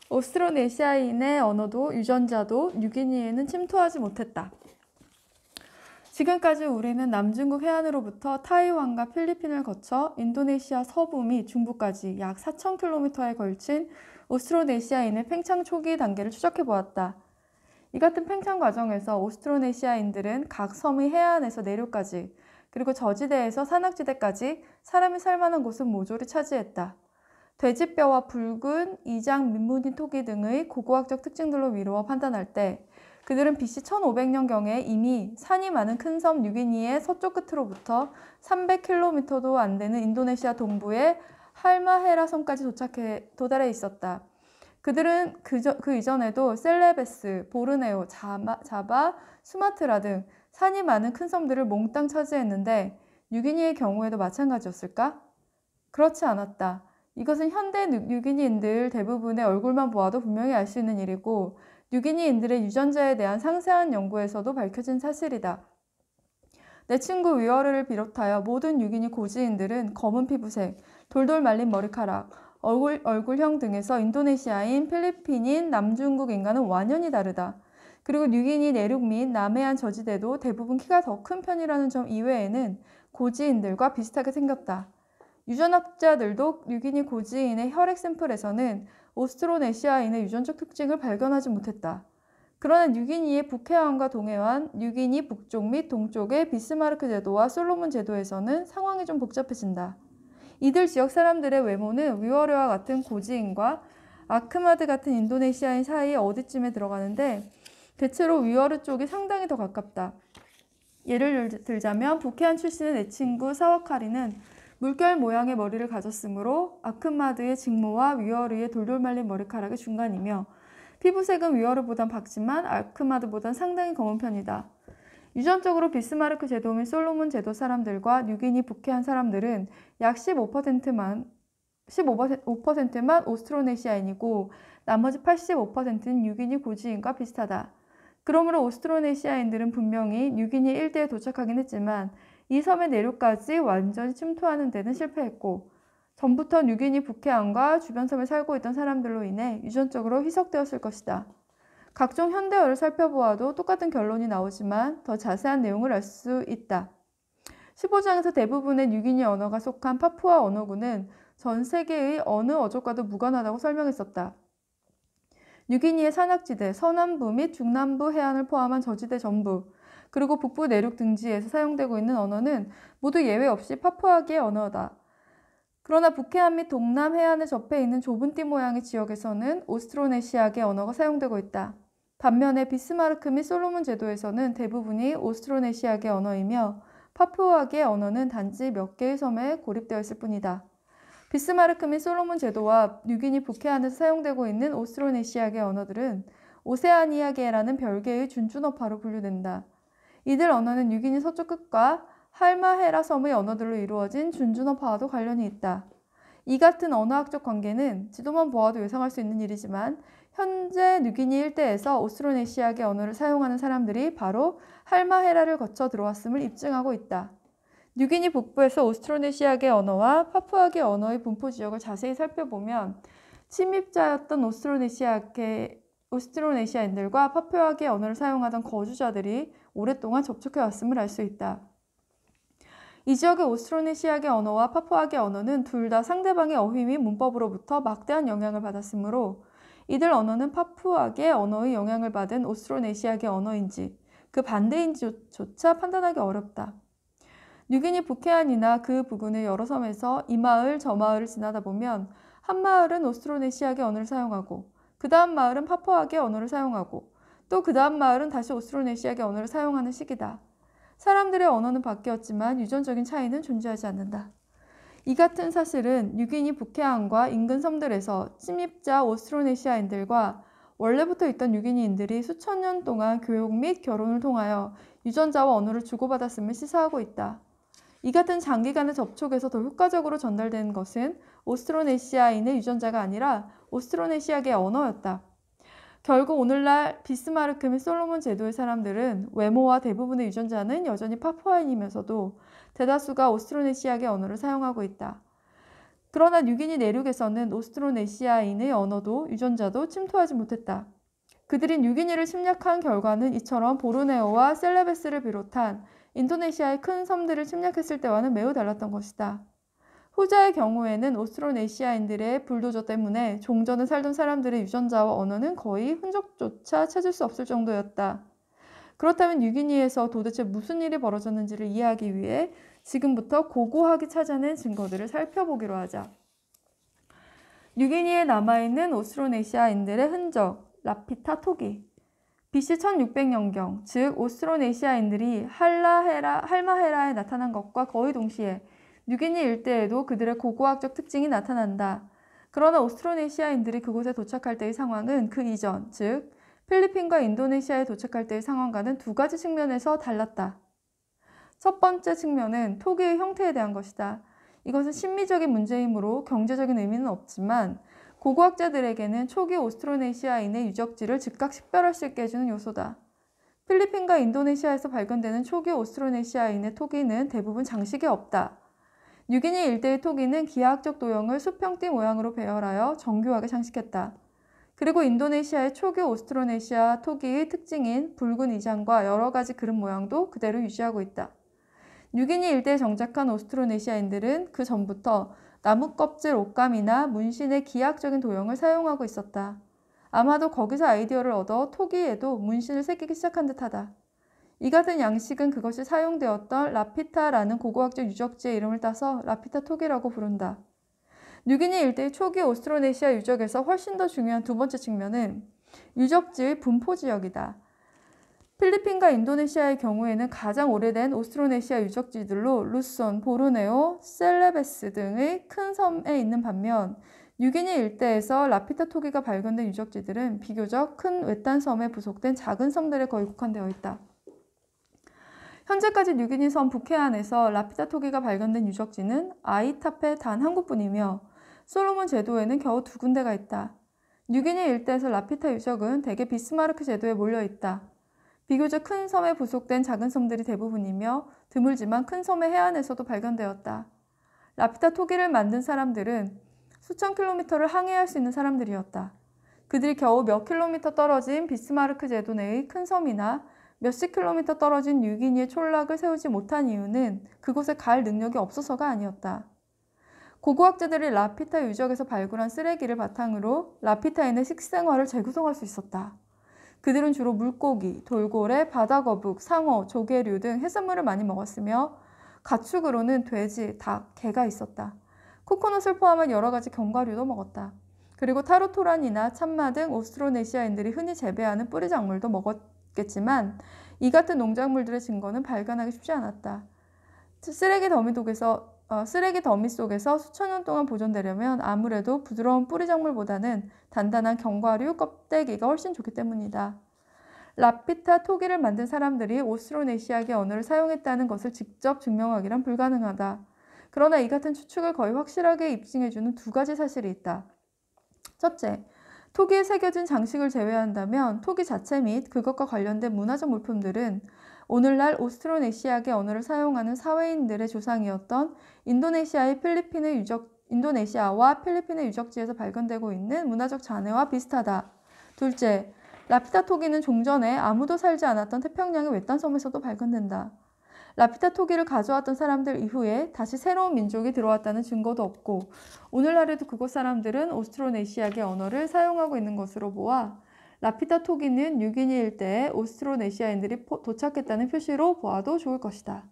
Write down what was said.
오스트로네시아인의 언어도 유전자도 뉴기니에는 침투하지 못했다. 지금까지 우리는 남중국 해안으로부터 타이완과 필리핀을 거쳐 인도네시아 서부 및 중부까지 약 4,000km에 걸친 오스트로네시아인의 팽창 초기 단계를 추적해보았다. 이 같은 팽창 과정에서 오스트로네시아인들은 각 섬의 해안에서 내륙까지 그리고 저지대에서 산악지대까지 사람이 살만한 곳은 모조리 차지했다. 돼지뼈와 붉은 이장 민무늬 토기 등의 고고학적 특징들로 미루어 판단할 때 그들은 BC 1500년경에 이미 산이 많은 큰 섬 뉴기니의 서쪽 끝으로부터 300km도 안 되는 인도네시아 동부의 할마헤라 섬까지 도달해 있었다. 그들은 그 이전에도 셀레베스, 보르네오, 자바, 수마트라 등 산이 많은 큰 섬들을 몽땅 차지했는데 뉴기니의 경우에도 마찬가지였을까? 그렇지 않았다. 이것은 현대 뉴기니인들 대부분의 얼굴만 보아도 분명히 알 수 있는 일이고 뉴기니인들의 유전자에 대한 상세한 연구에서도 밝혀진 사실이다. 내 친구 위어르를 비롯하여 모든 뉴기니 고지인들은 검은 피부색, 돌돌 말린 머리카락, 얼굴형 등에서 인도네시아인, 필리핀인, 남중국인과는 완연히 다르다. 그리고 뉴기니 내륙 및 남해안 저지대도 대부분 키가 더 큰 편이라는 점 이외에는 고지인들과 비슷하게 생겼다. 유전학자들도 뉴기니 고지인의 혈액 샘플에서는 오스트로네시아인의 유전적 특징을 발견하지 못했다. 그러나 뉴기니의 북해안과 동해안, 뉴기니 북쪽 및 동쪽의 비스마르크 제도와 솔로몬 제도에서는 상황이 좀 복잡해진다. 이들 지역 사람들의 외모는 위워르와 같은 고지인과 아크마드 같은 인도네시아인 사이 어디쯤에 들어가는데 대체로 위워르 쪽이 상당히 더 가깝다. 예를 들자면 북해안 출신의 내 친구 사와카리는 물결 모양의 머리를 가졌으므로 아크마드의 직모와 위어르의 돌돌 말린 머리카락의 중간이며 피부색은 위어르보단 밝지만 아크마드보단 상당히 검은 편이다. 유전적으로 비스마르크 제도 및 솔로몬 제도 사람들과 뉴기니 북해안 사람들은 약 15%만 오스트로네시아인이고 나머지 85%는 뉴기니 고지인과 비슷하다. 그러므로 오스트로네시아인들은 분명히 뉴기니 일대에 도착하긴 했지만 이 섬의 내륙까지 완전히 침투하는 데는 실패했고 전부터 뉴기니 북해안과 주변 섬에 살고 있던 사람들로 인해 유전적으로 희석되었을 것이다. 각종 현대어를 살펴보아도 똑같은 결론이 나오지만 더 자세한 내용을 알 수 있다. 15장에서 대부분의 뉴기니 언어가 속한 파푸아 언어군은 전 세계의 어느 어족과도 무관하다고 설명했었다. 뉴기니의 산악지대, 서남부 및 중남부 해안을 포함한 저지대 전부, 그리고 북부 내륙 등지에서 사용되고 있는 언어는 모두 예외 없이 파푸아계의 언어다. 그러나 북해안 및 동남 해안에 접해 있는 좁은 띠 모양의 지역에서는 오스트로네시아계 언어가 사용되고 있다. 반면에 비스마르크 및 솔로몬 제도에서는 대부분이 오스트로네시아계 언어이며 파푸아계 언어는 단지 몇 개의 섬에 고립되어 있을 뿐이다. 비스마르크 및 솔로몬 제도와 뉴기니 북해안에서 사용되고 있는 오스트로네시아계 언어들은 오세아니아계라는 별개의 준준어파로 분류된다. 이들 언어는 뉴기니 서쪽 끝과 할마헤라 섬의 언어들로 이루어진 준준어파와도 관련이 있다. 이 같은 언어학적 관계는 지도만 보아도 예상할 수 있는 일이지만 현재 뉴기니 일대에서 오스트로네시아계 언어를 사용하는 사람들이 바로 할마헤라를 거쳐 들어왔음을 입증하고 있다. 뉴기니 북부에서 오스트로네시아계 언어와 파푸아계 언어의 분포 지역을 자세히 살펴보면 침입자였던 오스트로네시아인들과 파푸아계 언어를 사용하던 거주자들이 오랫동안 접촉해왔음을 알 수 있다. 이 지역의 오스트로네시아계 언어와 파푸아계 언어는 둘 다 상대방의 어휘 및 문법으로부터 막대한 영향을 받았으므로 이들 언어는 파푸아계 언어의 영향을 받은 오스트로네시아계 언어인지 그 반대인지조차 판단하기 어렵다. 뉴기니 북해안이나 그 부근의 여러 섬에서 이 마을 저 마을을 지나다 보면 한 마을은 오스트로네시아계 언어를 사용하고 그 다음 마을은 파푸아계 언어를 사용하고 또 그 다음 마을은 다시 오스트로네시아계 언어를 사용하는 시기다. 사람들의 언어는 바뀌었지만 유전적인 차이는 존재하지 않는다. 이 같은 사실은 뉴기니 북해안과 인근 섬들에서 침입자 오스트로네시아인들과 원래부터 있던 뉴기니인들이 수천 년 동안 교육 및 결혼을 통하여 유전자와 언어를 주고받았음을 시사하고 있다. 이 같은 장기간의 접촉에서 더 효과적으로 전달되는 것은 오스트로네시아인의 유전자가 아니라 오스트로네시아계 언어였다. 결국 오늘날 비스마르크 및 솔로몬 제도의 사람들은 외모와 대부분의 유전자는 여전히 파푸아인이면서도 대다수가 오스트로네시아계 언어를 사용하고 있다. 그러나 뉴기니 내륙에서는 오스트로네시아인의 언어도 유전자도 침투하지 못했다. 그들이 뉴기니를 침략한 결과는 이처럼 보르네오와 셀레베스를 비롯한 인도네시아의 큰 섬들을 침략했을 때와는 매우 달랐던 것이다. 후자의 경우에는 오스트로네시아인들의 불도저 때문에 종전에 살던 사람들의 유전자와 언어는 거의 흔적조차 찾을 수 없을 정도였다. 그렇다면 뉴기니에서 도대체 무슨 일이 벌어졌는지를 이해하기 위해 지금부터 고고하게 찾아낸 증거들을 살펴보기로 하자. 뉴기니에 남아있는 오스트로네시아인들의 흔적, 라피타 토기. BC 1600년경, 즉 오스트로네시아인들이 할마헤라에 나타난 것과 거의 동시에 뉴기니 일대에도 그들의 고고학적 특징이 나타난다. 그러나 오스트로네시아인들이 그곳에 도착할 때의 상황은 그 이전, 즉 필리핀과 인도네시아에 도착할 때의 상황과는 두 가지 측면에서 달랐다. 첫 번째 측면은 토기의 형태에 대한 것이다. 이것은 심미적인 문제이므로 경제적인 의미는 없지만 고고학자들에게는 초기 오스트로네시아인의 유적지를 즉각 식별할 수 있게 해주는 요소다. 필리핀과 인도네시아에서 발견되는 초기 오스트로네시아인의 토기는 대부분 장식이 없다. 뉴기니 일대의 토기는 기하학적 도형을 수평띠 모양으로 배열하여 정교하게 장식했다. 그리고 인도네시아의 초기 오스트로네시아 토기의 특징인 붉은 이장과 여러 가지 그릇 모양도 그대로 유지하고 있다. 뉴기니 일대에 정착한 오스트로네시아인들은 그 전부터 나무 껍질 옷감이나 문신의 기하학적인 도형을 사용하고 있었다. 아마도 거기서 아이디어를 얻어 토기에도 문신을 새기기 시작한 듯하다. 이 같은 양식은 그것이 사용되었던 라피타라는 고고학적 유적지의 이름을 따서 라피타 토기라고 부른다. 뉴기니 일대의 초기 오스트로네시아 유적에서 훨씬 더 중요한 두 번째 측면은 유적지의 분포 지역이다. 필리핀과 인도네시아의 경우에는 가장 오래된 오스트로네시아 유적지들로 루손, 보르네오, 셀레베스 등의 큰 섬에 있는 반면 뉴기니 일대에서 라피타 토기가 발견된 유적지들은 비교적 큰 외딴 섬에 부속된 작은 섬들에 거의 국한되어 있다. 현재까지 뉴기니 섬 북해안에서 라피타 토기가 발견된 유적지는 아이탑에 단 한 곳뿐이며 솔로몬 제도에는 겨우 두 군데가 있다. 뉴기니 일대에서 라피타 유적은 대개 비스마르크 제도에 몰려 있다. 비교적 큰 섬에 부속된 작은 섬들이 대부분이며 드물지만 큰 섬의 해안에서도 발견되었다. 라피타 토기를 만든 사람들은 수천 킬로미터를 항해할 수 있는 사람들이었다. 그들이 겨우 몇 킬로미터 떨어진 비스마르크 제도 내의 큰 섬이나 몇십 킬로미터 떨어진 뉴기니의 촌락을 세우지 못한 이유는 그곳에 갈 능력이 없어서가 아니었다. 고고학자들이 라피타 유적에서 발굴한 쓰레기를 바탕으로 라피타인의 식생활을 재구성할 수 있었다. 그들은 주로 물고기, 돌고래, 바다거북, 상어, 조개류 등 해산물을 많이 먹었으며 가축으로는 돼지, 닭, 개가 있었다. 코코넛을 포함한 여러 가지 견과류도 먹었다. 그리고 타르토란이나 참마 등 오스트로네시아인들이 흔히 재배하는 뿌리 작물도 먹었겠지만 이 같은 농작물들의 증거는 발견하기 쉽지 않았다. 쓰레기 더미 속에서 수천 년 동안 보존되려면 아무래도 부드러운 뿌리 작물보다는 단단한 견과류 껍데기가 훨씬 좋기 때문이다. 라피타 토기를 만든 사람들이 오스트로네시아계 언어를 사용했다는 것을 직접 증명하기란 불가능하다. 그러나 이 같은 추측을 거의 확실하게 입증해주는 두 가지 사실이 있다. 첫째, 토기에 새겨진 장식을 제외한다면 토기 자체 및 그것과 관련된 문화적 물품들은 오늘날 오스트로네시아계 언어를 사용하는 사회인들의 조상이었던 인도네시아와 필리핀의 유적지에서 발견되고 있는 문화적 잔해와 비슷하다. 둘째, 라피타 토기는 종전에 아무도 살지 않았던 태평양의 외딴 섬에서도 발견된다. 라피타 토기를 가져왔던 사람들 이후에 다시 새로운 민족이 들어왔다는 증거도 없고 오늘날에도 그곳 사람들은 오스트로네시아계 언어를 사용하고 있는 것으로 보아 라피타 토기는 뉴기니 일대에 오스트로네시아인들이 도착했다는 표시로 보아도 좋을 것이다.